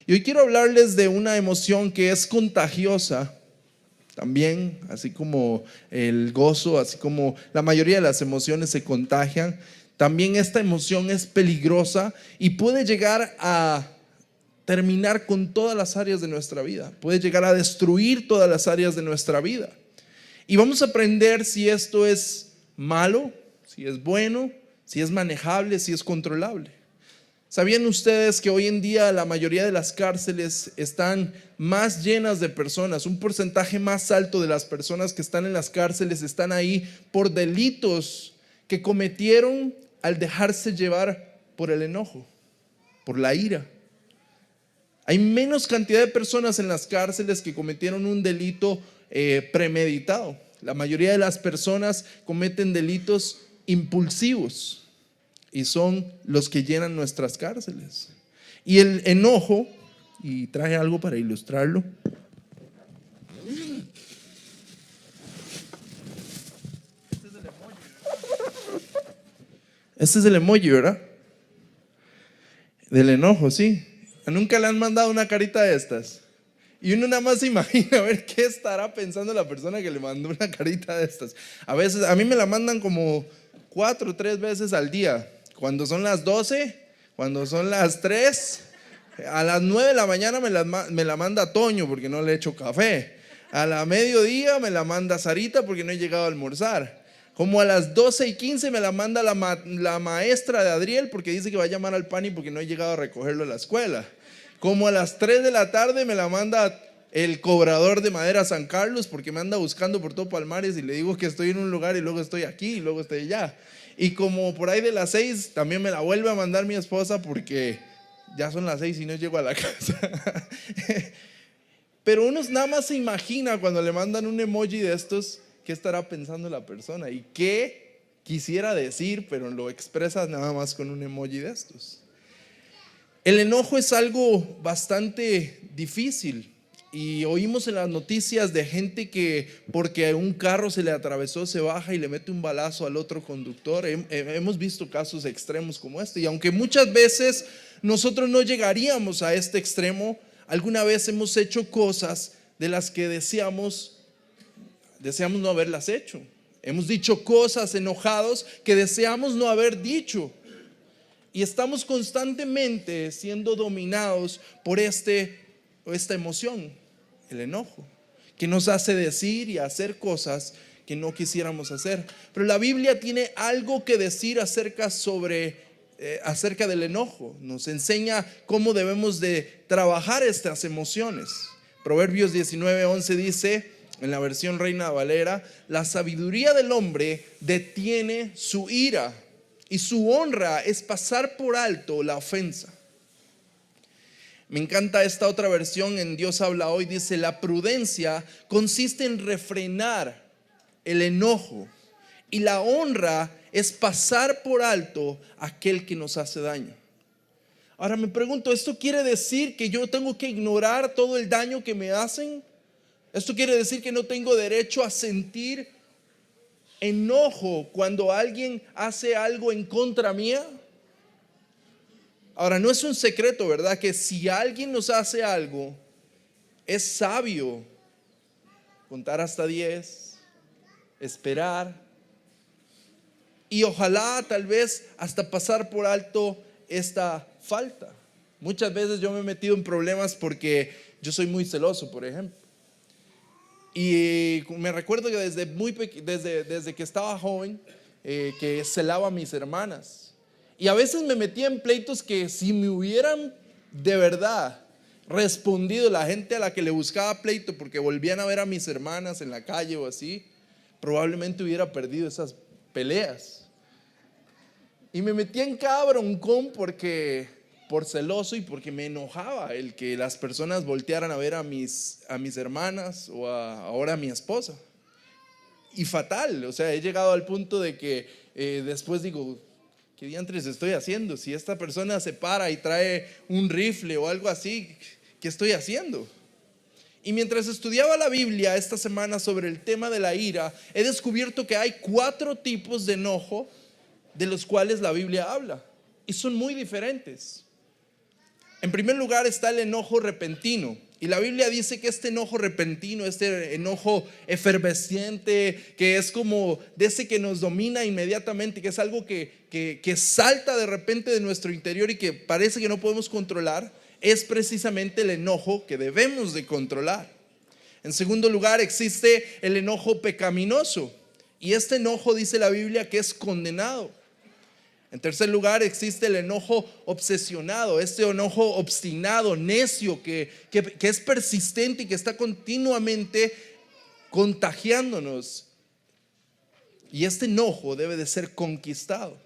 Y hoy quiero hablarles de una emoción que es contagiosa también, así como el gozo, así como la mayoría de las emociones se contagian. También esta emoción es peligrosa y puede llegar a terminar con todas las áreas de nuestra vida, puede llegar a destruir todas las áreas de nuestra vida. Y vamos a aprender si esto es malo, si es bueno, si es manejable, si es controlable. ¿Sabían ustedes que hoy en día la mayoría de las cárceles están más llenas de personas? Un porcentaje más alto de las personas que están en las cárceles están ahí por delitos que cometieron al dejarse llevar por el enojo, por la ira. Hay menos cantidad de personas en las cárceles que cometieron un delito premeditado. La mayoría de las personas cometen delitos impulsivos y son los que llenan nuestras cárceles. Y el enojo, y traje algo para ilustrarlo. Este es el emoji, ¿verdad? Del enojo, sí. Nunca le han mandado una carita de estas. Y uno nada más se imagina a ver qué estará pensando la persona que le mandó una carita de estas. A veces, a mí me la mandan como 4 o 3 veces al día. Cuando son las 12, cuando son las 3, a las 9 de la mañana me la manda Toño porque no le echo café. A la mediodía me la manda Sarita porque no he llegado a almorzar. Como a las 12:15 me la manda la maestra de Adriel porque dice que va a llamar al Pani porque no he llegado a recogerlo a la escuela. Como a las 3 de la tarde me la manda el cobrador de madera San Carlos porque me anda buscando por todo Palmares y le digo que estoy en un lugar y luego estoy aquí y luego estoy allá. Y como por ahí de las 6 también me la vuelve a mandar mi esposa porque ya son las 6 y no llego a la casa. Pero uno nada más se imagina cuando le mandan un emoji de estos, qué estará pensando la persona y qué quisiera decir, pero lo expresa nada más con un emoji de estos. El enojo es algo bastante difícil y oímos en las noticias de gente que porque un carro se le atravesó se baja y le mete un balazo al otro conductor. Hemos visto casos extremos como este y aunque muchas veces nosotros no llegaríamos a este extremo, alguna vez hemos hecho cosas de las que deseamos no haberlas hecho. Hemos dicho cosas enojados que deseamos no haber dicho. Y estamos constantemente siendo dominados por esta emoción, el enojo, que nos hace decir y hacer cosas que no quisiéramos hacer. Pero la Biblia tiene algo que decir acerca del enojo. Nos enseña cómo debemos de trabajar estas emociones. Proverbios 19:11 dice, en la versión Reina Valera, la sabiduría del hombre detiene su ira y su honra es pasar por alto la ofensa. Me encanta esta otra versión en Dios habla hoy, dice, la prudencia consiste en refrenar el enojo y la honra es pasar por alto aquel que nos hace daño. Ahora me pregunto, ¿esto quiere decir que yo tengo que ignorar todo el daño que me hacen? ¿Esto quiere decir que no tengo derecho a sentir enojo cuando alguien hace algo en contra mía? Ahora, no es un secreto, ¿verdad? Que si alguien nos hace algo, es sabio contar hasta 10, esperar y ojalá tal vez hasta pasar por alto esta falta. Muchas veces yo me he metido en problemas porque yo soy muy celoso, por ejemplo. Y me recuerdo que desde que estaba joven, que celaba a mis hermanas. Y a veces me metía en pleitos que si me hubieran de verdad respondido la gente a la que le buscaba pleito porque volvían a ver a mis hermanas en la calle o así, probablemente hubiera perdido esas peleas. Y me metía en cada broncón por celoso y porque me enojaba el que las personas voltearan a ver a mis hermanas o ahora a mi esposa. Y fatal, o sea, he llegado al punto de que después digo, ¿qué diantres estoy haciendo? Si esta persona se para y trae un rifle o algo así, ¿qué estoy haciendo? Y mientras estudiaba la Biblia esta semana sobre el tema de la ira, he descubierto que hay 4 tipos de enojo de los cuales la Biblia habla y son muy diferentes. En primer lugar está el enojo repentino. Y la Biblia dice que este enojo repentino, este enojo efervesciente, que es como de ese que nos domina inmediatamente, que es algo que salta de repente de nuestro interior y que parece que no podemos controlar, es precisamente el enojo que debemos de controlar. En segundo lugar existe el enojo pecaminoso. Y este enojo dice la Biblia que es condenado. En tercer lugar existe el enojo obsesionado, este enojo obstinado, necio, que es persistente y que está continuamente contagiándonos. Y este enojo debe de ser conquistado.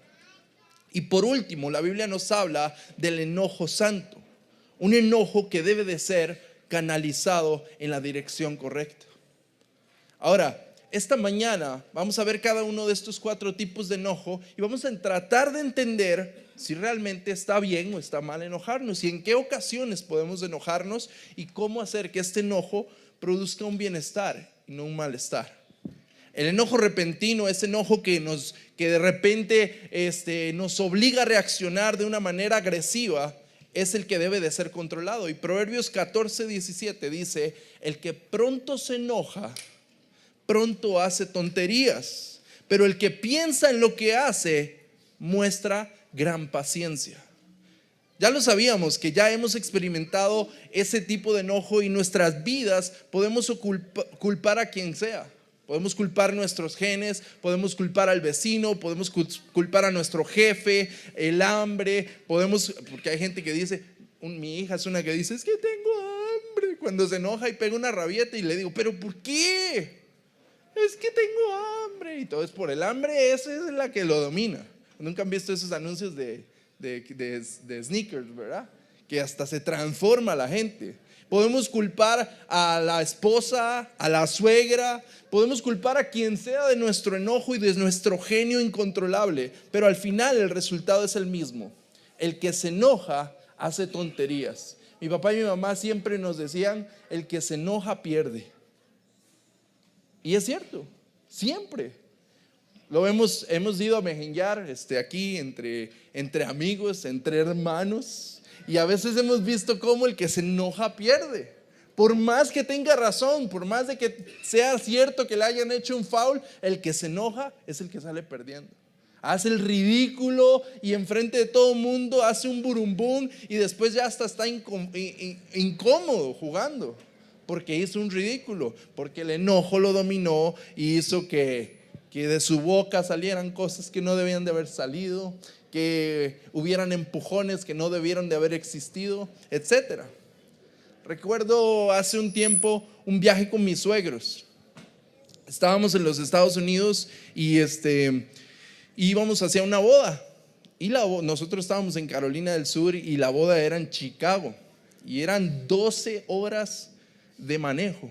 Y por último, la Biblia nos habla del enojo santo, un enojo que debe de ser canalizado en la dirección correcta. Ahora, esta mañana vamos a ver cada uno de estos 4 tipos de enojo y vamos a tratar de entender si realmente está bien o está mal enojarnos y en qué ocasiones podemos enojarnos y cómo hacer que este enojo produzca un bienestar y no un malestar. El enojo repentino, ese enojo que de repente nos obliga a reaccionar de una manera agresiva, es el que debe de ser controlado. Y Proverbios 14:17 dice: el que pronto se enoja, pronto hace tonterías, pero el que piensa en lo que hace muestra gran paciencia. Ya lo sabíamos, que ya hemos experimentado ese tipo de enojo y nuestras vidas podemos culpar a quien sea. Podemos culpar nuestros genes, podemos culpar al vecino, podemos culpar a nuestro jefe, el hambre, porque hay gente que dice, mi hija es una que dice, es que tengo hambre, cuando se enoja y pega una rabieta y le digo, pero ¿por qué? Es que tengo hambre. Y todo es por el hambre, esa es la que lo domina. Nunca han visto esos anuncios de sneakers, ¿verdad? Que hasta se transforma la gente. Podemos culpar a la esposa, a la suegra, podemos culpar a quien sea de nuestro enojo y de nuestro genio incontrolable, pero al final el resultado es el mismo. El que se enoja hace tonterías. Mi papá y mi mamá siempre nos decían, el que se enoja pierde. Y es cierto, siempre. Hemos ido a mejenguear aquí entre amigos, entre hermanos, y a veces hemos visto cómo el que se enoja pierde. Por más que tenga razón, por más de que sea cierto que le hayan hecho un foul, el que se enoja es el que sale perdiendo. Hace el ridículo y enfrente de todo el mundo hace un burumbum y después ya hasta está incómodo jugando. Porque hizo un ridículo, porque el enojo lo dominó y hizo que de su boca salieran cosas que no debían de haber salido, que hubieran empujones que no debieron de haber existido, etc. Recuerdo hace un tiempo un viaje con mis suegros. Estábamos en los Estados Unidos y íbamos hacia una boda. Y nosotros estábamos en Carolina del Sur y la boda era en Chicago. Y eran 12 horas de manejo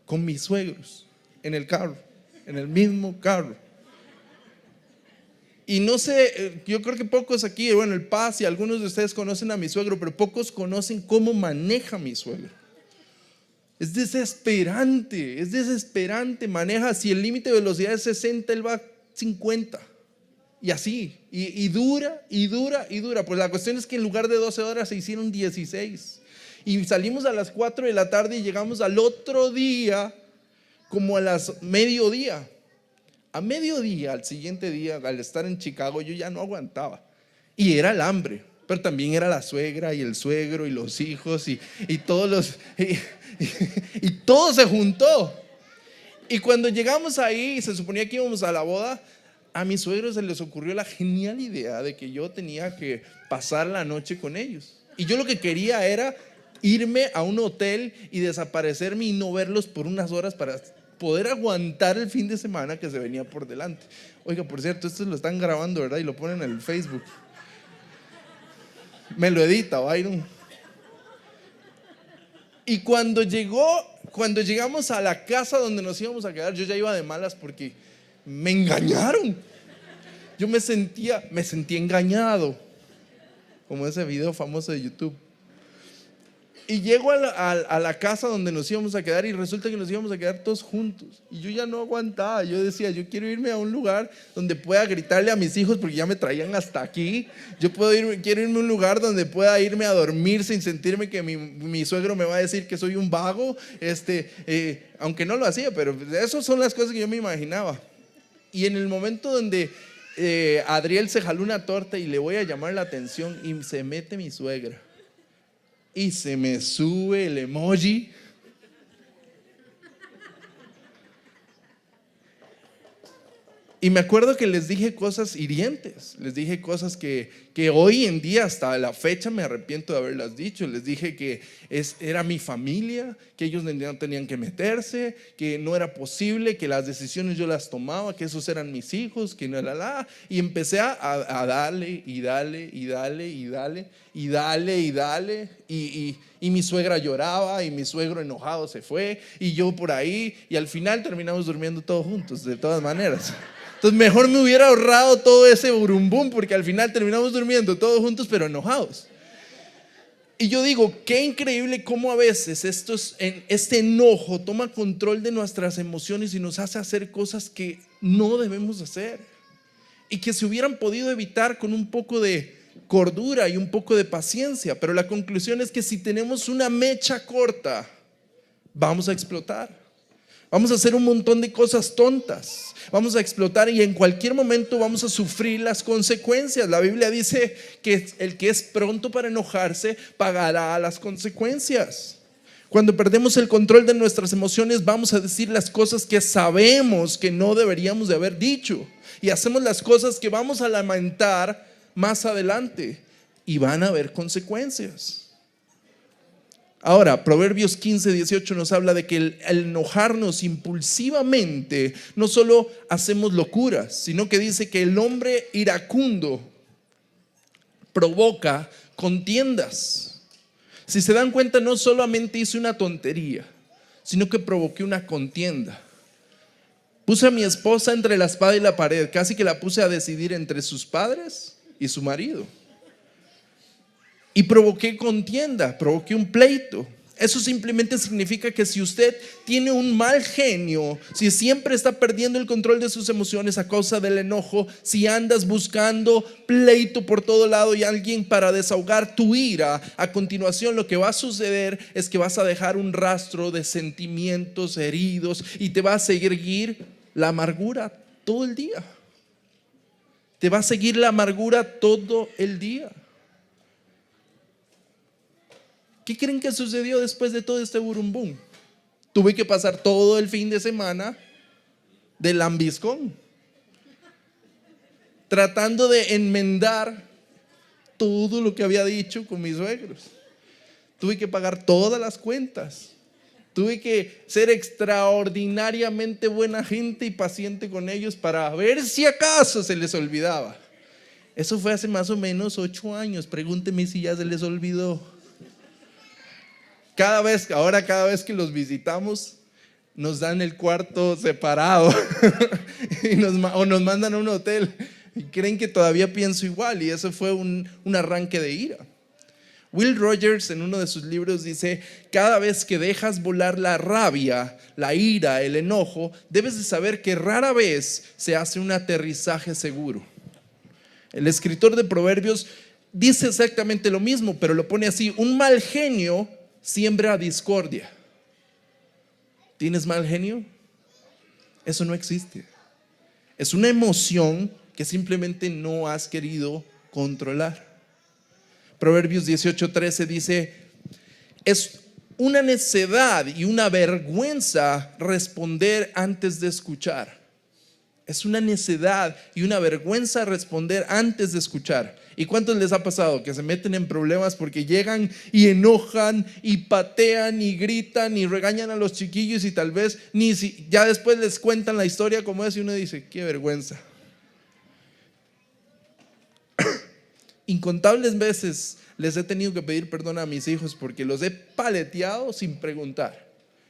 con mis suegros en el carro, en el mismo carro. Y no sé, yo creo que pocos aquí, bueno, el Paz y algunos de ustedes conocen a mi suegro, pero pocos conocen cómo maneja mi suegro. Es desesperante, maneja, si el límite de velocidad es 60, él va a 50. Y así, y dura. Pues la cuestión es que en lugar de 12 horas se hicieron 16. Y salimos a las 4 de la tarde y llegamos al otro día como a las mediodía. A mediodía, al siguiente día, al estar en Chicago, yo ya no aguantaba. Y era el hambre, pero también era la suegra y el suegro y los hijos y todos y todo se juntó. Y cuando llegamos ahí y se suponía que íbamos a la boda, a mis suegros se les ocurrió la genial idea de que yo tenía que pasar la noche con ellos. Y yo lo que quería era irme a un hotel y desaparecerme y no verlos por unas horas para poder aguantar el fin de semana que se venía por delante. Oiga, por cierto, esto lo están grabando, ¿verdad? Y lo ponen en el Facebook. Me lo edita, Byron. Y cuando llegamos a la casa donde nos íbamos a quedar, yo ya iba de malas porque me engañaron. Yo me sentía engañado, como ese video famoso de YouTube. Y llego a la casa donde nos íbamos a quedar y resulta que nos íbamos a quedar todos juntos. Y yo ya no aguantaba, yo decía, yo quiero irme a un lugar donde pueda gritarle a mis hijos porque ya me traían hasta aquí. Quiero irme a un lugar donde pueda irme a dormir sin sentirme que mi suegro me va a decir que soy un vago, aunque no lo hacía, pero esas son las cosas que yo me imaginaba. Y en el momento donde Adriel se jaló una torta y le voy a llamar la atención y se mete mi suegra. Y se me sube el emoji. Y me acuerdo que les dije cosas hirientes. Les dije cosas que hoy en día hasta la fecha me arrepiento de haberlas dicho. Les dije que era mi familia, que ellos no tenían que meterse, que no era posible, que las decisiones yo las tomaba, que esos eran mis hijos, que no era la. Y empecé a darle y darle y darle y darle y darle y darle. Y mi suegra lloraba y mi suegro enojado se fue y yo por ahí. Y al final terminamos durmiendo todos juntos, de todas maneras. Entonces mejor me hubiera ahorrado todo ese burumbum porque al final terminamos durmiendo todos juntos pero enojados. Y yo digo, qué increíble cómo a veces este enojo toma control de nuestras emociones y nos hace hacer cosas que no debemos hacer y que se hubieran podido evitar con un poco de cordura y un poco de paciencia. Pero la conclusión es que si tenemos una mecha corta, vamos a explotar. Vamos a hacer un montón de cosas tontas. Vamos a explotar y en cualquier momento vamos a sufrir las consecuencias. La Biblia dice que el que es pronto para enojarse pagará las consecuencias. Cuando perdemos el control de nuestras emociones, vamos a decir las cosas que sabemos que no deberíamos de haber dicho. Y hacemos las cosas que vamos a lamentar más adelante. Y van a haber consecuencias. Ahora, Proverbios 15:18 nos habla de que el enojarnos impulsivamente no solo hacemos locuras, sino que dice que el hombre iracundo provoca contiendas. Si se dan cuenta, no solamente hice una tontería, sino que provoqué una contienda. Puse a mi esposa entre la espada y la pared, casi que la puse a decidir entre sus padres y su marido. Y provoqué contienda, provoqué un pleito. Eso simplemente significa que si usted tiene un mal genio, si siempre está perdiendo el control de sus emociones a causa del enojo, si andas buscando pleito por todo lado y alguien para desahogar tu ira, a continuación lo que va a suceder es que vas a dejar un rastro de sentimientos heridos y te va a seguir la amargura todo el día. Te va a seguir la amargura todo el día. ¿Qué creen que sucedió después de todo este burumbum? Tuve que pasar todo el fin de semana de lambiscón, tratando de enmendar todo lo que había dicho con mis suegros. Tuve que pagar todas las cuentas. Tuve que ser extraordinariamente buena gente y paciente con ellos para ver si acaso se les olvidaba. Eso fue hace más o menos 8 años. Pregúnteme si ya se les olvidó. Cada vez que los visitamos, nos dan el cuarto separado o nos mandan a un hotel y creen que todavía pienso igual, y eso fue un arranque de ira. Will Rogers en uno de sus libros dice: cada vez que dejas volar la rabia, la ira, el enojo, debes de saber que rara vez se hace un aterrizaje seguro. El escritor de Proverbios dice exactamente lo mismo, pero lo pone así: un mal genio siembra discordia. ¿Tienes mal genio? Eso no existe. Es una emoción que simplemente no has querido controlar. Proverbios 18:13 dice: es una necedad y una vergüenza responder antes de escuchar. Es una necedad y una vergüenza responder antes de escuchar. ¿Y cuántos les ha pasado que se meten en problemas porque llegan y enojan y patean y gritan y regañan a los chiquillos y tal vez ya después les cuentan la historia como es y uno dice: qué vergüenza? Incontables veces les he tenido que pedir perdón a mis hijos porque los he paleteado sin preguntar,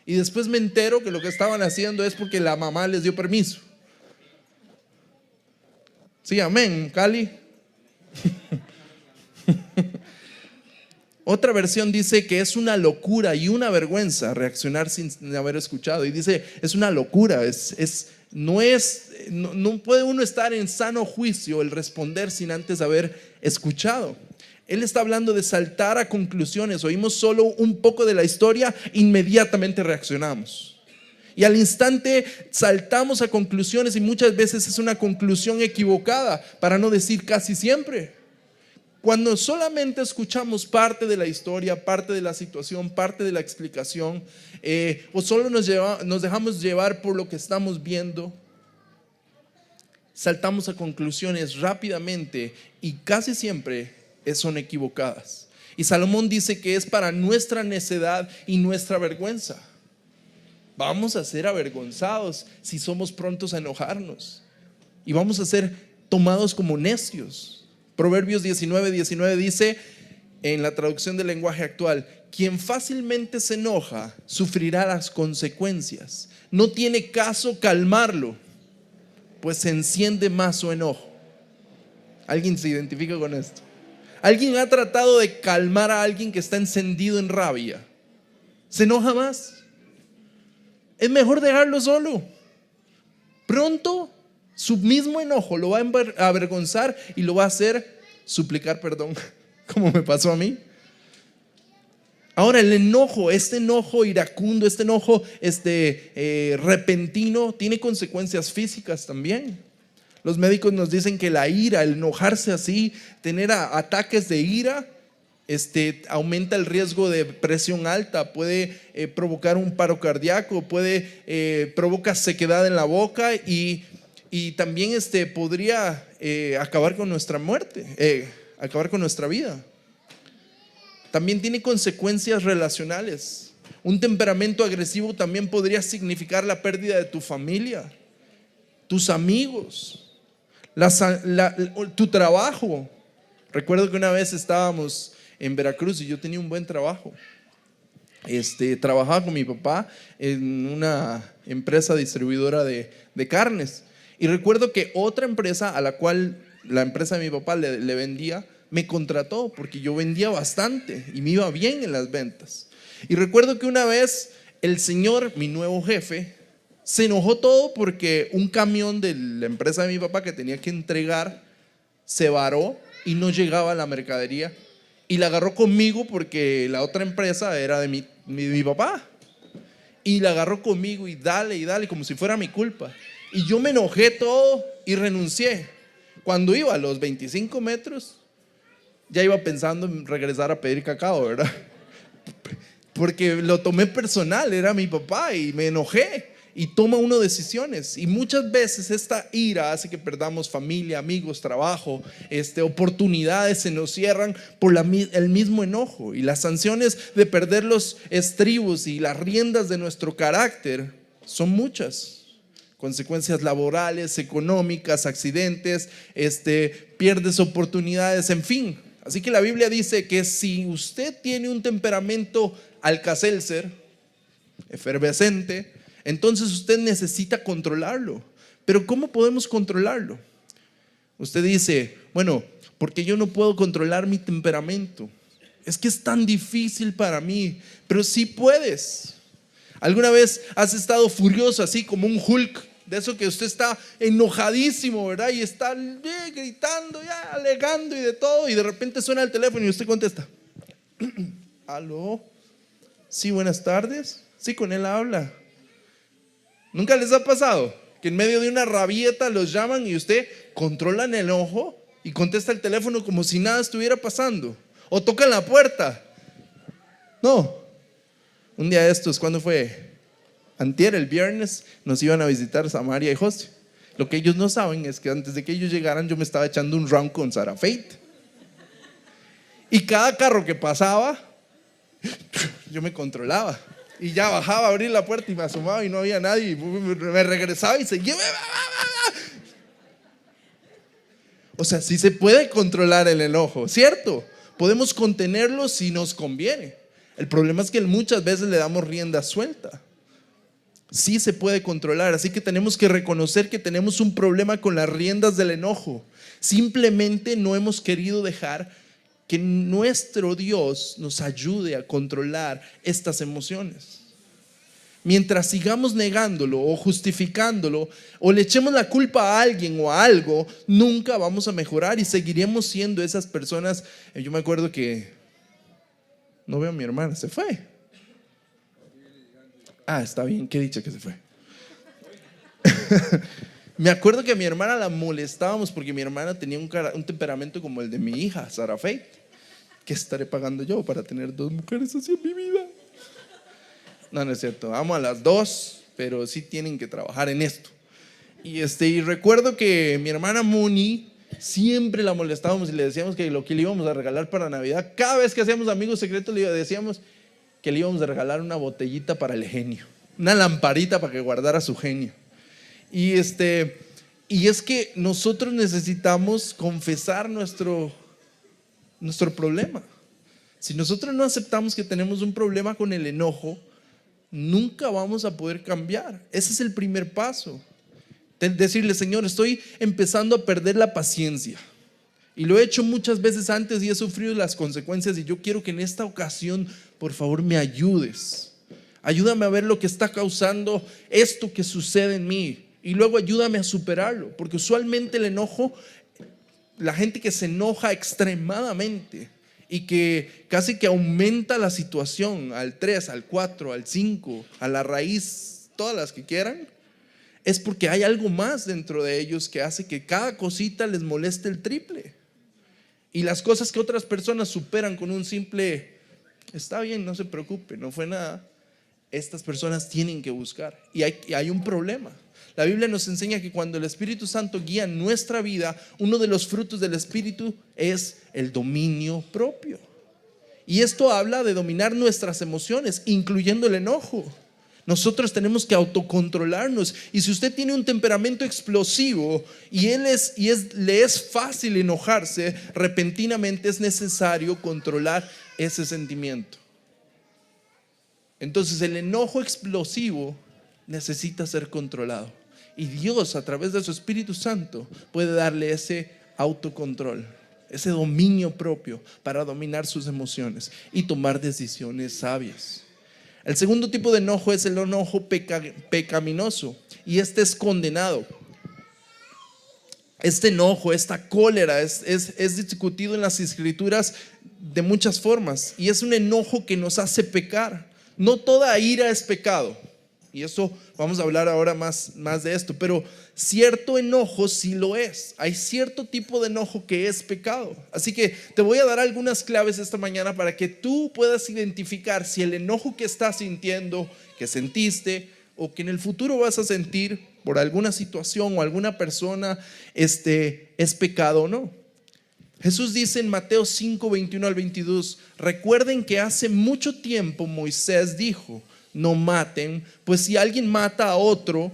y después me entero que lo que estaban haciendo es porque la mamá les dio permiso. Sí, amén, Cali. Otra versión dice que es una locura y una vergüenza reaccionar sin haber escuchado. Y dice, es una locura, no puede uno estar en sano juicio el responder sin antes haber escuchado. Él está hablando de saltar a conclusiones. Oímos solo un poco de la historia, inmediatamente reaccionamos. Y al instante saltamos a conclusiones, y muchas veces es una conclusión equivocada, para no decir casi siempre. Cuando solamente escuchamos parte de la historia, parte de la situación, parte de la explicación, o solo nos dejamos llevar por lo que estamos viendo, saltamos a conclusiones rápidamente y casi siempre son equivocadas. Y Salomón dice que es para nuestra necedad y nuestra vergüenza. Vamos a ser avergonzados si somos prontos a enojarnos, y vamos a ser tomados como necios. Proverbios 19:19 dice, en la traducción del lenguaje actual: quien fácilmente se enoja sufrirá las consecuencias. No tiene caso calmarlo, pues se enciende más su enojo. ¿Alguien se identifica con esto? ¿Alguien ha tratado de calmar a alguien que está encendido en rabia? Se enoja más. Es mejor dejarlo solo. Pronto su mismo enojo lo va a avergonzar y lo va a hacer suplicar perdón, como me pasó a mí. Ahora, el enojo, este enojo iracundo, este enojo repentino, tiene consecuencias físicas también. Los médicos nos dicen que la ira, el enojarse así, tener ataques de ira, aumenta el riesgo de presión alta, puede provocar un paro cardíaco, provoca sequedad en la boca, y también podría acabar con nuestra muerte, acabar con nuestra vida. También tiene consecuencias relacionales. Un temperamento agresivo también podría significar la pérdida de tu familia, tus amigos, tu trabajo. Recuerdo que una vez estábamos en Veracruz y yo tenía un buen trabajo. Trabajaba con mi papá en una empresa distribuidora de carnes. Y recuerdo que otra empresa a la cual la empresa de mi papá le vendía, me contrató porque yo vendía bastante y me iba bien en las ventas. Y recuerdo que una vez el señor, mi nuevo jefe, se enojó todo porque un camión de la empresa de mi papá que tenía que entregar se varó y no llegaba la mercadería, y la agarró conmigo porque la otra empresa era de mi papá, y la agarró conmigo y dale como si fuera mi culpa. Y yo me enojé todo y renuncié. Cuando iba a los 25 metros ya iba pensando en regresar a pedir cacao, ¿verdad? Porque lo tomé personal, era mi papá, y me enojé. Y toma uno decisiones, y muchas veces esta ira hace que perdamos familia, amigos, trabajo, oportunidades se nos cierran por el mismo enojo. Y las sanciones de perder los estribos y las riendas de nuestro carácter son muchas. Consecuencias laborales, económicas, accidentes, pierdes oportunidades, en fin. Así que la Biblia dice que si usted tiene un temperamento Alka-Seltzer, efervescente, entonces usted necesita controlarlo. Pero ¿cómo podemos controlarlo? Usted dice, bueno, porque yo no puedo controlar mi temperamento. Es que es tan difícil para mí. Pero sí puedes. ¿Alguna vez has estado furioso así como un Hulk? De eso que usted está enojadísimo, ¿verdad? Y está gritando, ya alegando y de todo, y de repente suena el teléfono y usted contesta. ¿Aló? Sí, buenas tardes. Sí, con él habla. ¿Nunca les ha pasado que en medio de una rabieta los llaman y usted controla el enojo y contesta el teléfono como si nada estuviera pasando? O tocan la puerta. No. Un día de estos, ¿cuándo fue? Antier, el viernes, nos iban a visitar Samaria y José. Lo que ellos no saben es que antes de que ellos llegaran, yo me estaba echando un round con Sarah Fate. Y cada carro que pasaba, yo me controlaba. Y ya bajaba a abrir la puerta y me asomaba y no había nadie. Y me regresaba y seguía. O sea, sí se puede controlar el enojo, ¿cierto? Podemos contenerlo si nos conviene. El problema es que muchas veces le damos rienda suelta. Sí se puede controlar, así que tenemos que reconocer que tenemos un problema con las riendas del enojo. Simplemente no hemos querido dejar que nuestro Dios nos ayude a controlar estas emociones. Mientras sigamos negándolo o justificándolo o le echemos la culpa a alguien o a algo, nunca vamos a mejorar y seguiremos siendo esas personas. Yo me acuerdo que no veo a mi hermana, se fue. Está bien, qué dicha que se fue. Me acuerdo que a mi hermana la molestábamos porque mi hermana tenía un temperamento como el de mi hija, Sara Faith. ¿Qué estaré pagando yo para tener 2 mujeres así en mi vida? No, no es cierto, amo a las 2, pero sí tienen que trabajar en esto. Y recuerdo que mi hermana Moni siempre la molestábamos y le decíamos que lo que le íbamos a regalar para Navidad, cada vez que hacíamos amigos secretos le decíamos que le íbamos a regalar una botellita para el genio, una lamparita para que guardara su genio. Y es que nosotros necesitamos confesar nuestro problema. Si nosotros no aceptamos que tenemos un problema con el enojo, nunca vamos a poder cambiar. Ese es el primer paso. Decirle: Señor, estoy empezando a perder la paciencia y lo he hecho muchas veces antes y he sufrido las consecuencias, y yo quiero que en esta ocasión, por favor, me ayudes. Ayúdame a ver lo que está causando esto que sucede en mí, y luego ayúdame a superarlo, porque usualmente el enojo, la gente que se enoja extremadamente y que casi que aumenta la situación al 3, al 4, al 5, a la raíz, todas las que quieran, es porque hay algo más dentro de ellos que hace que cada cosita les moleste el triple. Y las cosas que otras personas superan con un simple está bien, no se preocupe, no fue nada, estas personas tienen que buscar. Y hay un problema. La Biblia nos enseña que cuando el Espíritu Santo guía nuestra vida, uno de los frutos del Espíritu es el dominio propio. Y esto habla de dominar nuestras emociones, incluyendo el enojo. Nosotros tenemos que autocontrolarnos. Y si usted tiene un temperamento explosivo y le es fácil enojarse repentinamente, es necesario controlar ese sentimiento. Entonces el enojo explosivo necesita ser controlado, y Dios, a través de su Espíritu Santo, puede darle ese autocontrol, ese dominio propio para dominar sus emociones y tomar decisiones sabias. El segundo tipo de enojo es el enojo pecaminoso, y este es condenado. Este enojo, esta cólera es discutido en las Escrituras de muchas formas, y es un enojo que nos hace pecar. No toda ira es pecado, y eso vamos a hablar ahora más de esto, pero cierto enojo sí lo es. Hay cierto tipo de enojo que es pecado. Así que te voy a dar algunas claves esta mañana para que tú puedas identificar si el enojo que estás sintiendo, que sentiste o que en el futuro vas a sentir por alguna situación o alguna persona, es pecado o no. Jesús dice en Mateo 5, 21 al 22: recuerden que hace mucho tiempo Moisés dijo: no maten, pues si alguien mata a otro,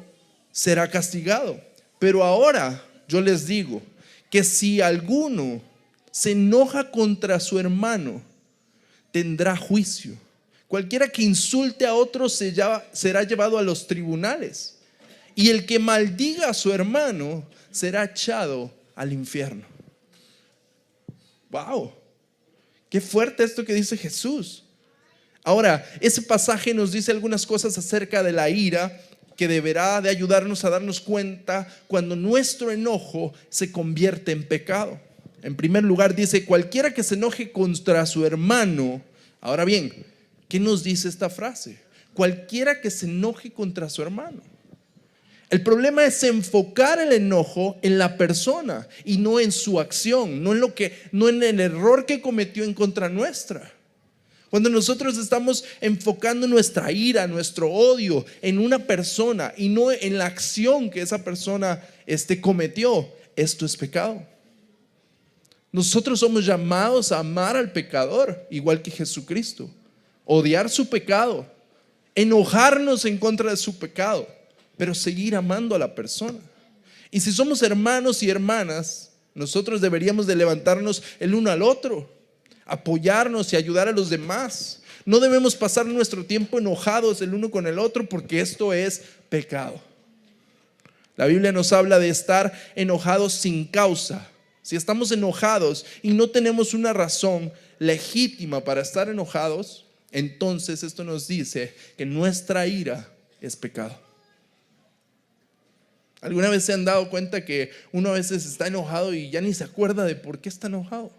será castigado. Pero ahora yo les digo que si alguno se enoja contra su hermano, tendrá juicio. Cualquiera que insulte a otro será llevado a los tribunales, y el que maldiga a su hermano será echado al infierno. ¡Wow! ¡Qué fuerte esto que dice Jesús! Ahora, ese pasaje nos dice algunas cosas acerca de la ira que deberá de ayudarnos a darnos cuenta cuando nuestro enojo se convierte en pecado. En primer lugar dice: cualquiera que se enoje contra su hermano. Ahora bien, ¿qué nos dice esta frase? Cualquiera que se enoje contra su hermano. El problema es enfocar el enojo en la persona y no en su acción, no en el error que cometió en contra nuestra. Cuando nosotros estamos enfocando nuestra ira, nuestro odio en una persona y no en la acción que esa persona cometió, esto es pecado. Nosotros somos llamados a amar al pecador, igual que Jesucristo, odiar su pecado, enojarnos en contra de su pecado, pero seguir amando a la persona. Y si somos hermanos y hermanas, nosotros deberíamos de levantarnos el uno al otro, apoyarnos y ayudar a los demás. No debemos pasar nuestro tiempo enojados el uno con el otro, porque esto es pecado. La Biblia nos habla de estar enojados sin causa, si estamos enojados y no tenemos una razón legítima para estar enojados, entonces esto nos dice que nuestra ira es pecado. ¿Alguna vez se han dado cuenta que uno a veces está enojado y ya ni se acuerda de por qué está enojado?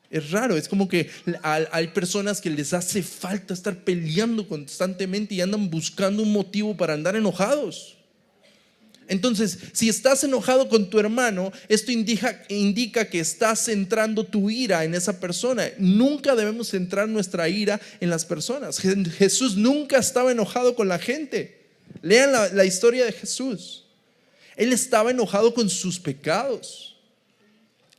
Es raro, es como que hay personas que les hace falta estar peleando constantemente y andan buscando un motivo para andar enojados. Entonces, si estás enojado con tu hermano, esto indica que estás centrando tu ira en esa persona. Nunca debemos centrar nuestra ira en las personas. Jesús nunca estaba enojado con la gente. Lean la historia de Jesús. Él estaba enojado con sus pecados.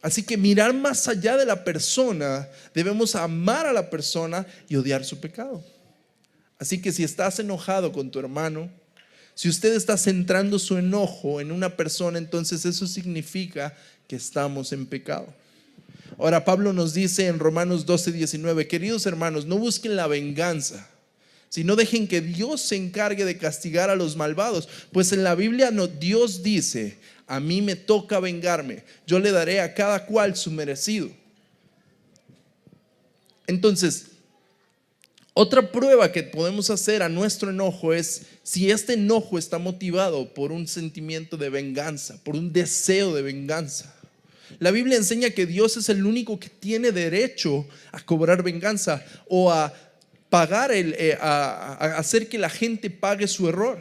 Así que mirar más allá de la persona, debemos amar a la persona y odiar su pecado. Así que si estás enojado con tu hermano, si usted está centrando su enojo en una persona, entonces eso significa que estamos en pecado. Ahora Pablo nos dice en Romanos 12:19, queridos hermanos, no busquen la venganza, sino dejen que Dios se encargue de castigar a los malvados. Pues en la Biblia Dios dice, a mí me toca vengarme, yo le daré a cada cual su merecido. Entonces, otra prueba que podemos hacer a nuestro enojo es si este enojo está motivado por un sentimiento de venganza, por un deseo de venganza. La Biblia enseña que Dios es el único que tiene derecho a cobrar venganza o a pagar, a hacer que la gente pague su error.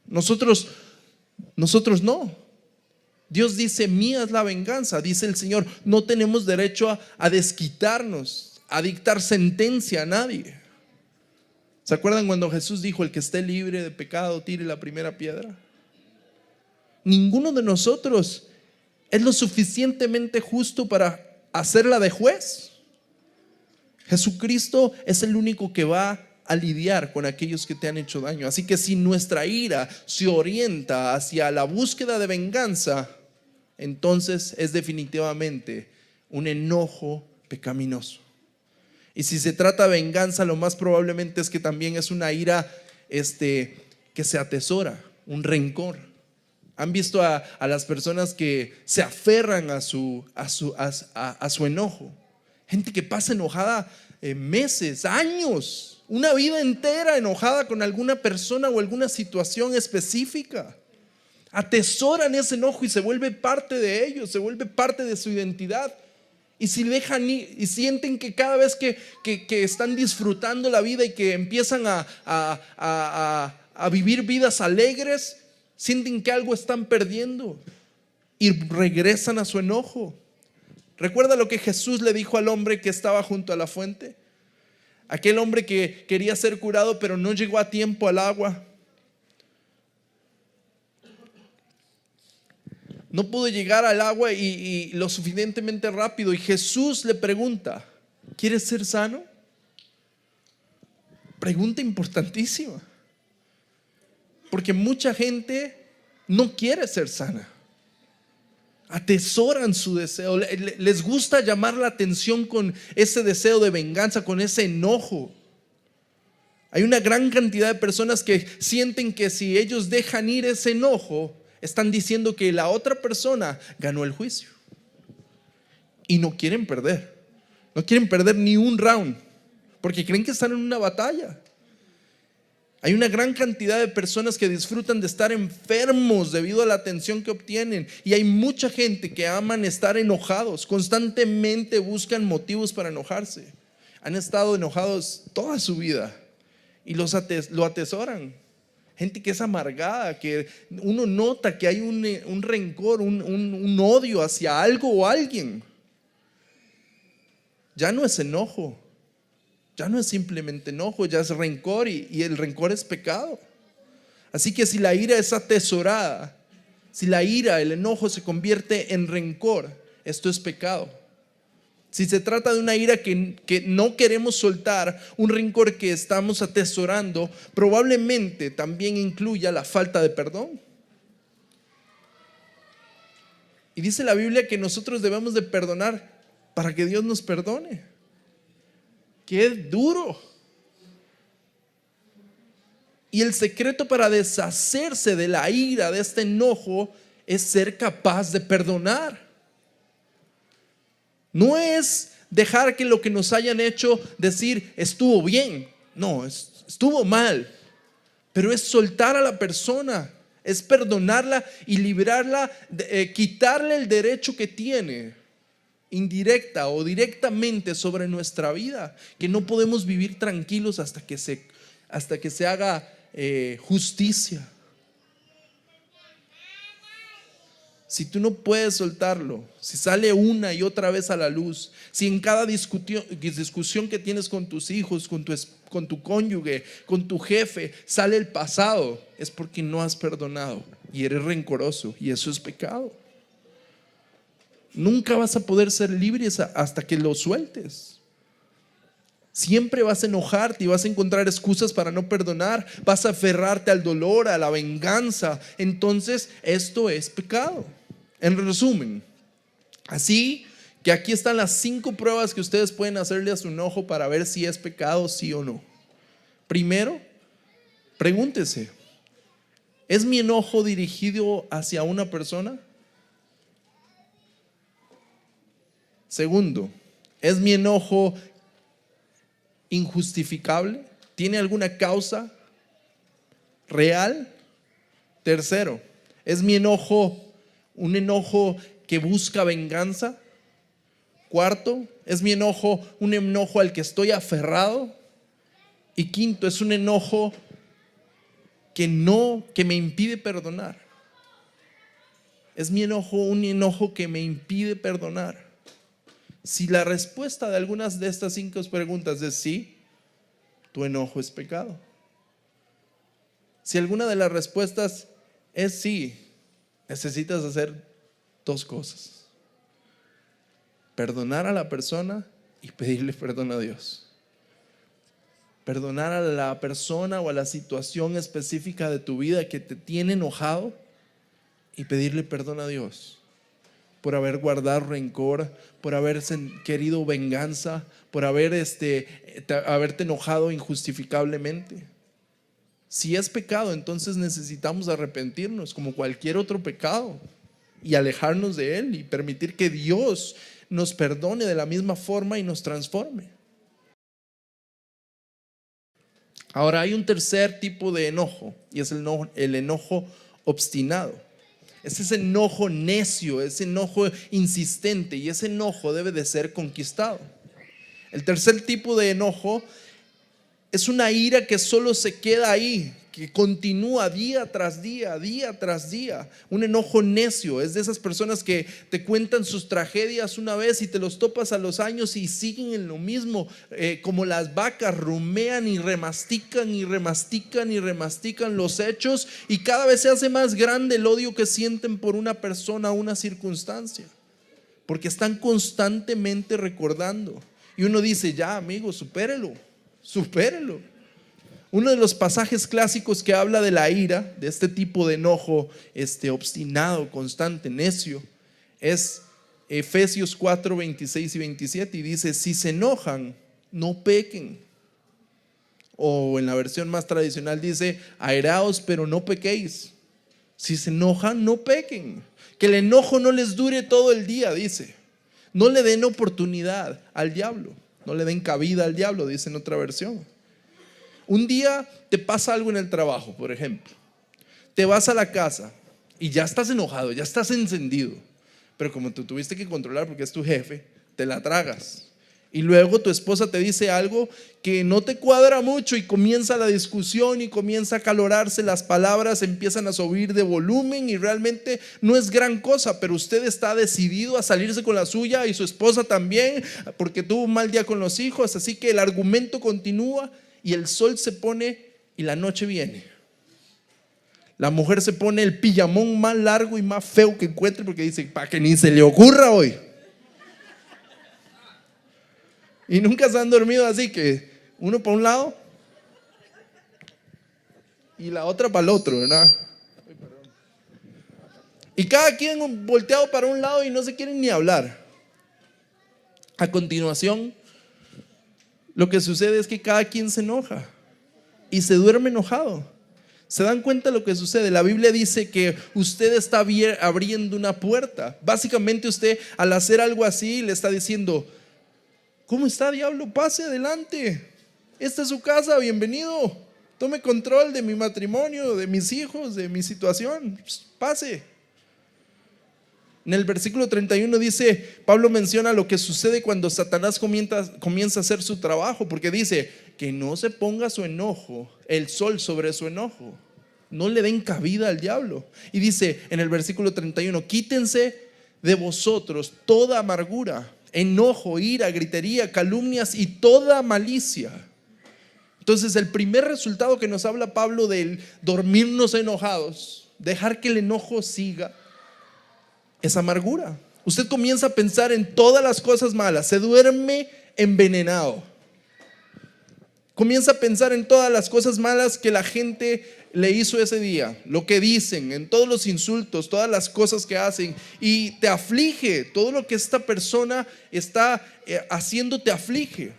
Nosotros no. Dios dice, mía es la venganza, dice el Señor. No tenemos derecho a desquitarnos, a dictar sentencia a nadie. ¿Se acuerdan cuando Jesús dijo, el que esté libre de pecado tire la primera piedra? Ninguno de nosotros es lo suficientemente justo para hacerla de juez. Jesucristo es el único que va a lidiar con aquellos que te han hecho daño. Así que si nuestra ira se orienta hacia la búsqueda de venganza, entonces es definitivamente un enojo pecaminoso. Y si se trata de venganza, lo más probablemente es que también es una ira que se atesora, un rencor. ¿Han visto a las personas que se aferran a su enojo? Gente que pasa enojada meses, años, una vida entera enojada con alguna persona o alguna situación específica. Atesoran ese enojo y se vuelve parte de ellos, se vuelve parte de su identidad. Y si dejan y sienten que cada vez que están disfrutando la vida y que empiezan a vivir vidas alegres, sienten que algo están perdiendo y regresan a su enojo. ¿Recuerda lo que Jesús le dijo al hombre que estaba junto a la fuente? Aquel hombre que quería ser curado pero no llegó a tiempo al agua. No pudo llegar al agua y lo suficientemente rápido. Y Jesús le pregunta, ¿quieres ser sano? Pregunta importantísima. Porque mucha gente no quiere ser sana. Atesoran su deseo. Les gusta llamar la atención con ese deseo de venganza, con ese enojo. Hay una gran cantidad de personas que sienten que si ellos dejan ir ese enojo, están diciendo que la otra persona ganó el juicio. Y no quieren perder. No quieren perder ni un round, porque creen que están en una batalla. Hay una gran cantidad de personas que disfrutan de estar enfermos debido a la atención que obtienen. Y hay mucha gente que aman estar enojados. Constantemente buscan motivos para enojarse. Han estado enojados toda su vida y lo atesoran. Gente que es amargada, que uno nota que hay un rencor, un odio hacia algo o alguien. Ya no es enojo, ya no es simplemente enojo, ya es rencor y el rencor es pecado. Así que si la ira es atesorada, si la ira, el enojo se convierte en rencor, esto es pecado. Si se trata de una ira que no queremos soltar, un rencor que estamos atesorando, probablemente también incluya la falta de perdón. Y dice la Biblia que nosotros debemos de perdonar para que Dios nos perdone. ¡Qué duro! Y el secreto para deshacerse de la ira, de este enojo, es ser capaz de perdonar. No es dejar que lo que nos hayan hecho decir estuvo bien. No, estuvo mal. Pero es soltar a la persona, es perdonarla y librarla, quitarle el derecho que tiene, indirecta o directamente, sobre nuestra vida, que no podemos vivir tranquilos hasta que se haga justicia. Si tú no puedes soltarlo, si sale una y otra vez a la luz, si en cada discusión que tienes con tus hijos, con tu cónyuge, con tu jefe, sale el pasado, es porque no has perdonado y eres rencoroso, y eso es pecado. Nunca vas a poder ser libre hasta que lo sueltes. Siempre vas a enojarte y vas a encontrar excusas para no perdonar, vas a aferrarte al dolor, a la venganza. Entonces esto es pecado. En resumen, así que aquí están las 5 pruebas que ustedes pueden hacerle a su enojo para ver si es pecado, sí o no. Primero, pregúntese: ¿es mi enojo dirigido hacia una persona? Segundo, ¿es mi enojo injustificable? ¿Tiene alguna causa real? Tercero, ¿es mi enojo un enojo que busca venganza? Cuarto, ¿es mi enojo un enojo al que estoy aferrado? Y quinto, ¿es un enojo que me impide perdonar? ¿Es mi enojo un enojo que me impide perdonar? Si la respuesta de algunas de estas 5 preguntas es sí, tu enojo es pecado. Si alguna de las respuestas es sí, necesitas hacer 2 cosas: perdonar a la persona y pedirle perdón a Dios. Perdonar a la persona o a la situación específica de tu vida que te tiene enojado y pedirle perdón a Dios por haber guardado rencor, por haber querido venganza, por haberte enojado injustificablemente. Si es pecado, entonces necesitamos arrepentirnos como cualquier otro pecado y alejarnos de él y permitir que Dios nos perdone de la misma forma y nos transforme. Ahora, hay un tercer tipo de enojo, y es el enojo obstinado. Es ese enojo necio, ese enojo insistente, y ese enojo debe de ser conquistado. El tercer tipo de enojo es una ira que solo se queda ahí, que continúa día tras día, día tras día. Un enojo necio es de esas personas que te cuentan sus tragedias una vez y te los topas a los años y siguen en lo mismo, como las vacas, rumean y remastican y remastican y remastican los hechos, y cada vez se hace más grande el odio que sienten por una persona o una circunstancia, porque están constantemente recordando. Y uno dice: ya, amigo, supérelo. Uno de los pasajes clásicos que habla de la ira, de este tipo de enojo obstinado, constante, necio, es Efesios 4, 26 y 27, y dice: si se enojan, no pequen. O en la versión más tradicional dice: airaos, pero no pequéis. Si se enojan, no pequen. Que el enojo no les dure todo el día, dice. No le den oportunidad al diablo, no le den cabida al diablo, dice en otra versión. Un día te pasa algo en el trabajo, por ejemplo. Te vas a la casa y ya estás enojado, ya estás encendido, pero como tú tuviste que controlar porque es tu jefe, te la tragas. Y luego tu esposa te dice algo que no te cuadra mucho y comienza la discusión y comienza a acalorarse, las palabras empiezan a subir de volumen y realmente no es gran cosa, pero usted está decidido a salirse con la suya y su esposa también, porque tuvo un mal día con los hijos. Así que el argumento continúa y el sol se pone y la noche viene. La mujer se pone el pijamón más largo y más feo que encuentre porque dice: para que ni se le ocurra hoy. Y nunca se han dormido así, que uno para un lado y la otra para el otro, ¿verdad? Y cada quien volteado para un lado y no se quieren ni hablar. A continuación, lo que sucede es que cada quien se enoja y se duerme enojado. ¿Se dan cuenta de lo que sucede? La Biblia dice que usted está abriendo una puerta. Básicamente usted, al hacer algo así, le está diciendo: ¿cómo está, diablo? Pase adelante. Esta es su casa, bienvenido. Tome control de mi matrimonio, de mis hijos, de mi situación. Pase. En el versículo 31 dice, Pablo menciona lo que sucede cuando Satanás comienza a hacer su trabajo, porque dice que no se ponga su enojo, el sol sobre su enojo. No le den cabida al diablo. Y dice en el versículo 31, quítense de vosotros toda amargura, enojo, ira, gritería, calumnias y toda malicia. Entonces el primer resultado que nos habla Pablo del dormirnos enojados, dejar que el enojo siga, es amargura. Usted comienza a pensar en todas las cosas malas, se duerme envenenado. Comienza a pensar en todas las cosas malas que la gente le hizo ese día, lo que dicen, en todos los insultos, todas las cosas que hacen, y te aflige. Todo lo que esta persona está haciendo te aflige.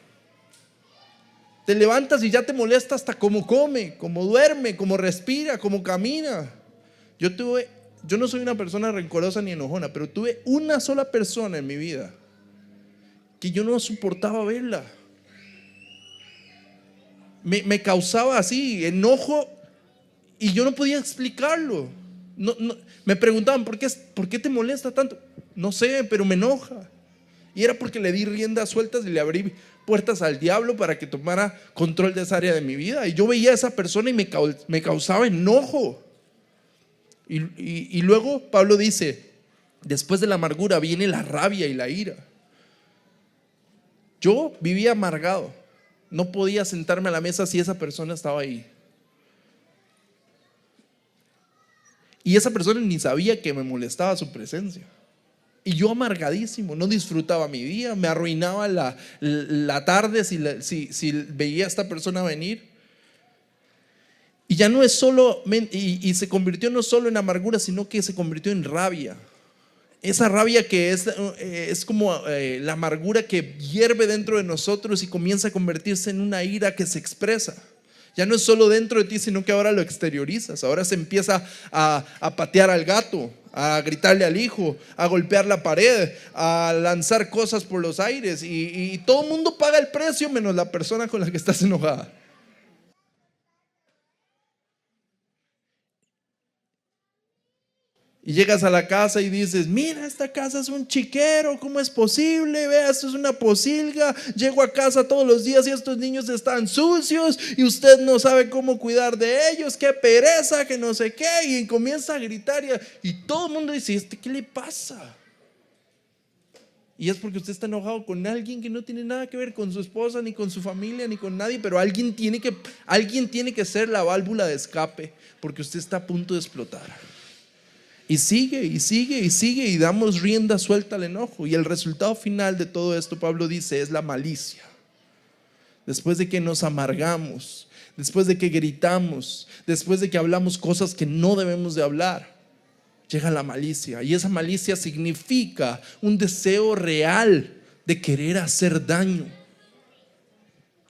Te levantas y ya te molesta hasta cómo come, cómo duerme, cómo respira, cómo camina. Yo no soy una persona rencorosa ni enojona, pero tuve una sola persona en mi vida que yo no soportaba verla. Me causaba así enojo y yo no podía explicarlo. Me preguntaban, ¿por qué te molesta tanto? No sé, pero me enoja. Y era porque le di riendas sueltas y le abrí puertas al diablo para que tomara control de esa área de mi vida. Y yo veía a esa persona y me causaba enojo. Y luego Pablo dice, después de la amargura viene la rabia y la ira. Yo vivía amargado. No podía sentarme a la mesa si esa persona estaba ahí. Y esa persona ni sabía que me molestaba su presencia. Y yo amargadísimo, no disfrutaba mi día, me arruinaba la tarde si veía a esta persona venir. Y ya no es solo, y se convirtió no solo en amargura, sino que se convirtió en rabia. Esa rabia que es como la amargura que hierve dentro de nosotros y comienza a convertirse en una ira que se expresa. Ya no es solo dentro de ti, sino que ahora lo exteriorizas. Ahora se empieza a patear al gato, a gritarle al hijo, a golpear la pared, a lanzar cosas por los aires. Y todo el mundo paga el precio menos la persona con la que estás enojada. Y llegas a la casa y dices, mira, esta casa es un chiquero, ¿cómo es posible? Vea, esto es una posilga. Llego a casa todos los días y estos niños están sucios y usted no sabe cómo cuidar de ellos, qué pereza, que no sé qué. Y comienza a gritar y todo el mundo dice, ¿qué le pasa? Y es porque usted está enojado con alguien que no tiene nada que ver con su esposa, ni con su familia, ni con nadie. Pero alguien tiene que ser la válvula de escape, porque usted está a punto de explotar. Y sigue y damos rienda suelta al enojo. Y el resultado final de todo esto, Pablo dice, es la malicia. Después de que nos amargamos, después de que gritamos, después de que hablamos cosas que no debemos de hablar, llega la malicia. Y esa malicia significa un deseo real de querer hacer daño.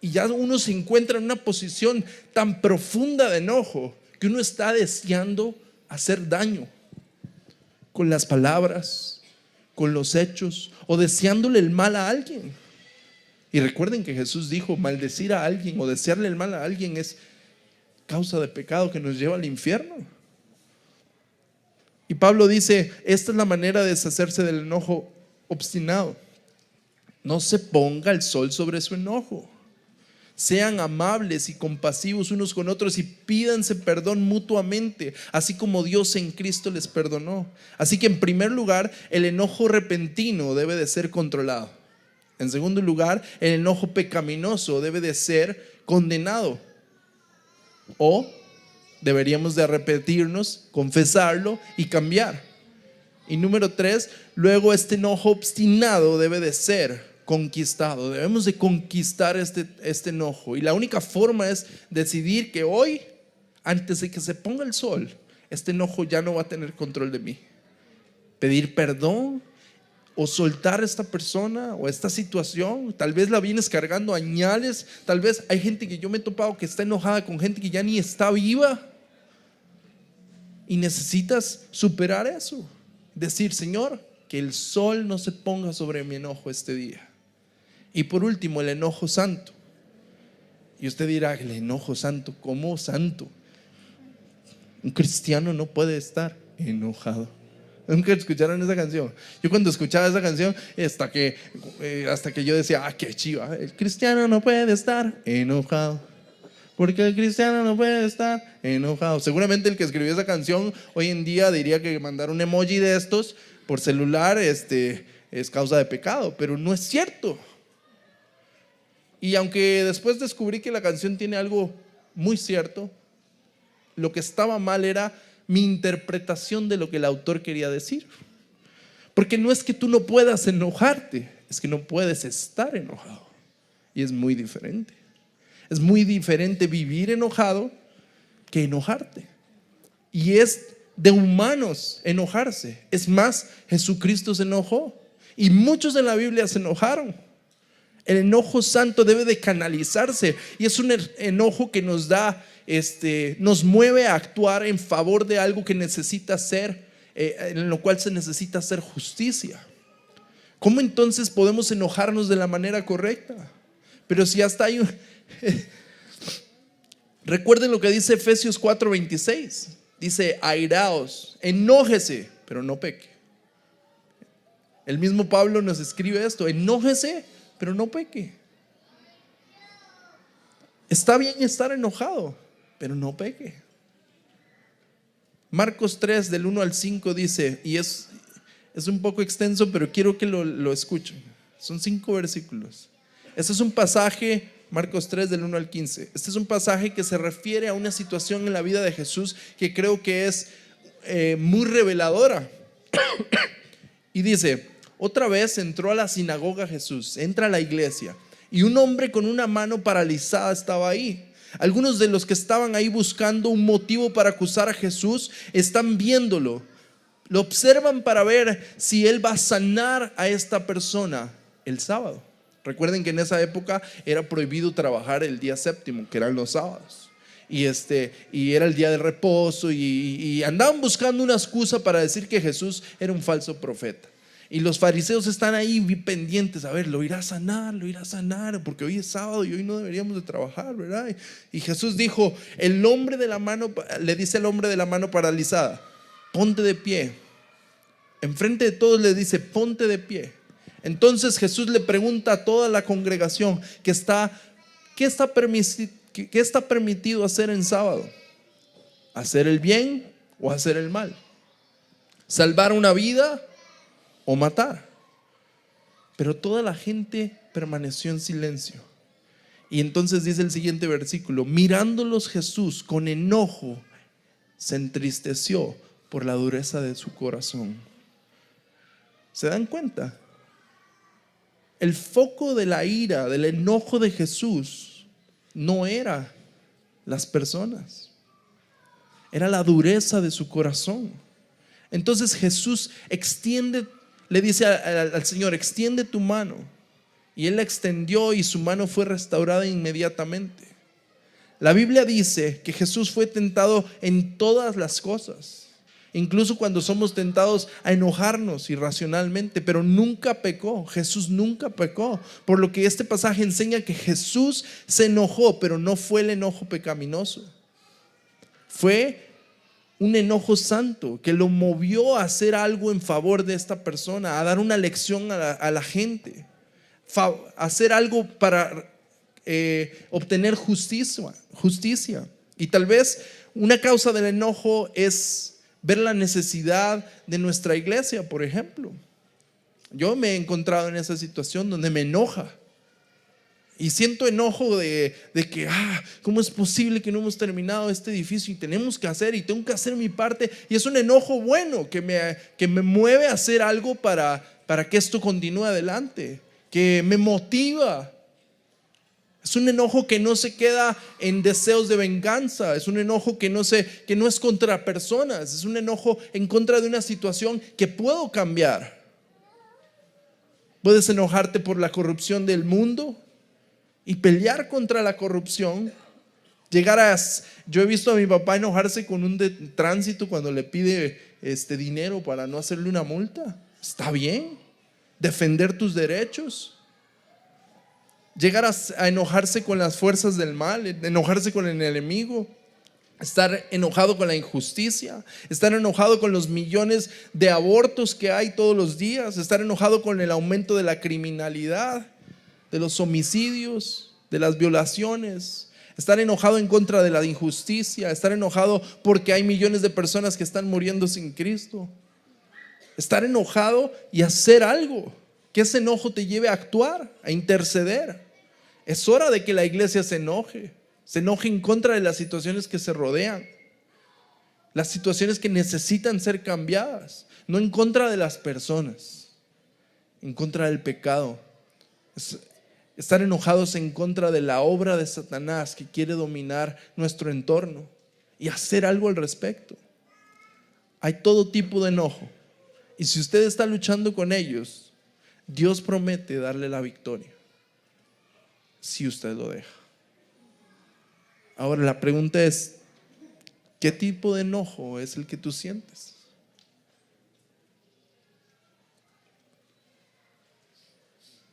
Y ya uno se encuentra en una posición tan profunda de enojo que uno está deseando hacer daño. Con las palabras, con los hechos, o deseándole el mal a alguien. Y recuerden que Jesús dijo, maldecir a alguien o desearle el mal a alguien es causa de pecado que nos lleva al infierno. Y Pablo dice, esta es la manera de deshacerse del enojo obstinado. No se ponga el sol sobre su enojo. Sean amables y compasivos unos con otros y pídanse perdón mutuamente, así como Dios en Cristo les perdonó. Así que en primer lugar, el enojo repentino debe de ser controlado. En segundo lugar, el enojo pecaminoso debe de ser condenado. O deberíamos de arrepentirnos, confesarlo y cambiar. Y número 3, luego este enojo obstinado debe de ser conquistado. Debemos de conquistar este enojo. Y la única forma es decidir que hoy, antes de que se ponga el sol, este enojo ya no va a tener control de mí. Pedir perdón o soltar a esta persona o esta situación. Tal vez la vienes cargando añales. Tal vez hay gente que yo me he topado que está enojada con gente que ya ni está viva. Y necesitas superar eso. Decir, Señor, que el sol no se ponga sobre mi enojo este día. Y por último, el enojo santo. Y usted dirá, el enojo santo, ¿cómo santo? Un cristiano no puede estar enojado. ¿Nunca escucharon esa canción? Yo cuando escuchaba esa canción, hasta que yo decía, qué chiva, el cristiano no puede estar enojado. Porque el cristiano no puede estar enojado. Seguramente el que escribió esa canción hoy en día diría que mandar un emoji de estos por celular es causa de pecado, pero no es cierto. Y aunque después descubrí que la canción tiene algo muy cierto, lo que estaba mal era mi interpretación de lo que el autor quería decir. Porque no es que tú no puedas enojarte, es que no puedes estar enojado. Y es muy diferente. Es muy diferente vivir enojado que enojarte. Y es de humanos enojarse. Es más, Jesucristo se enojó y muchos en la Biblia se enojaron. El enojo santo debe de canalizarse y es un enojo que nos da, nos mueve a actuar en favor de algo que necesita ser, en lo cual se necesita hacer justicia. ¿Cómo entonces podemos enojarnos de la manera correcta? Pero si hasta hay recuerden lo que dice Efesios 4:26. Dice, airaos, enójese, pero no peque. El mismo Pablo nos escribe esto, enójese, pero no peque. Está bien estar enojado, pero no peque. Marcos 3 del 1 al 5 dice, y es un poco extenso, pero quiero que lo escuchen. Son 5 versículos. Este es un pasaje, Marcos 3 del 1 al 15. Este es un pasaje que se refiere a una situación en la vida de Jesús que creo que es muy reveladora. Y dice, otra vez entró a la sinagoga Jesús, entra a la iglesia, y un hombre con una mano paralizada estaba ahí. Algunos de los que estaban ahí buscando un motivo para acusar a Jesús están viéndolo, lo observan para ver si él va a sanar a esta persona el sábado. Recuerden que en esa época era prohibido trabajar el día séptimo, que eran los sábados, y era el día de reposo, y andaban buscando una excusa para decir que Jesús era un falso profeta. Y los fariseos están ahí pendientes, a ver, lo irá a sanar, porque hoy es sábado y hoy no deberíamos de trabajar, ¿verdad? Y Jesús dijo, le dice al hombre de la mano paralizada, ponte de pie. Enfrente de todos le dice, ponte de pie. Entonces Jesús le pregunta a toda la congregación ¿qué está permitido hacer en sábado? ¿Hacer el bien o hacer el mal? ¿Salvar una vida o matar? Pero toda la gente permaneció en silencio. Y entonces dice el siguiente versículo, mirándolos Jesús con enojo se entristeció por la dureza de su corazón. ¿Se dan cuenta? El foco de la ira, del enojo de Jesús no era las personas, era la dureza de su corazón. Entonces Jesús le dice al Señor, extiende tu mano. Y él la extendió y su mano fue restaurada inmediatamente. La Biblia dice que Jesús fue tentado en todas las cosas, incluso cuando somos tentados a enojarnos irracionalmente, pero nunca pecó. Jesús nunca pecó, por lo que este pasaje enseña que Jesús se enojó, pero no fue el enojo pecaminoso. Fue un enojo santo que lo movió a hacer algo en favor de esta persona, a dar una lección a la gente, a hacer algo para obtener justicia. Y tal vez una causa del enojo es ver la necesidad de nuestra iglesia, por ejemplo. Yo me he encontrado en esa situación donde me enoja y siento enojo de que ¿cómo es posible que no hemos terminado este edificio y tenemos que hacer y tengo que hacer mi parte? Y es un enojo bueno que me mueve a hacer algo para que esto continúe adelante, que me motiva. Es un enojo que no se queda en deseos de venganza. Es un enojo que no es contra personas. Es un enojo en contra de una situación que puedo cambiar. Puedes enojarte por la corrupción del mundo y pelear contra la corrupción, Yo he visto a mi papá enojarse con un de tránsito cuando le pide dinero para no hacerle una multa. Está bien, defender tus derechos. Llegar a enojarse con las fuerzas del mal, enojarse con el enemigo, estar enojado con la injusticia, estar enojado con los millones de abortos que hay todos los días, estar enojado con el aumento de la criminalidad, de los homicidios, de las violaciones, estar enojado en contra de la injusticia, estar enojado porque hay millones de personas que están muriendo sin Cristo. Estar enojado y hacer algo, que ese enojo te lleve a actuar, a interceder. Es hora de que la iglesia se enoje en contra de las situaciones que se rodean, las situaciones que necesitan ser cambiadas, no en contra de las personas, en contra del pecado. Estar enojados en contra de la obra de Satanás que quiere dominar nuestro entorno y hacer algo al respecto. Hay todo tipo de enojo, y si usted está luchando con ellos, Dios promete darle la victoria si usted lo deja. Ahora la pregunta es, ¿qué tipo de enojo es el que tú sientes?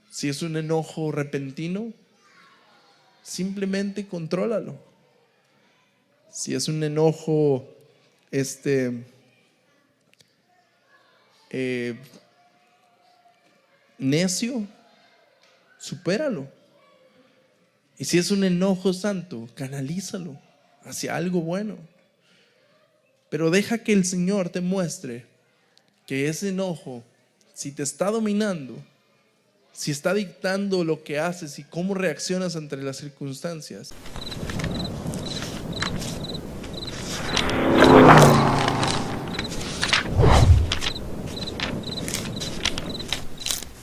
Si es un enojo repentino, simplemente contrólalo. Si es un enojo necio, supéralo. Y si es un enojo santo, canalízalo hacia algo bueno. Pero deja que el Señor te muestre que ese enojo, si te está dominando, si está dictando lo que haces y cómo reaccionas ante las circunstancias,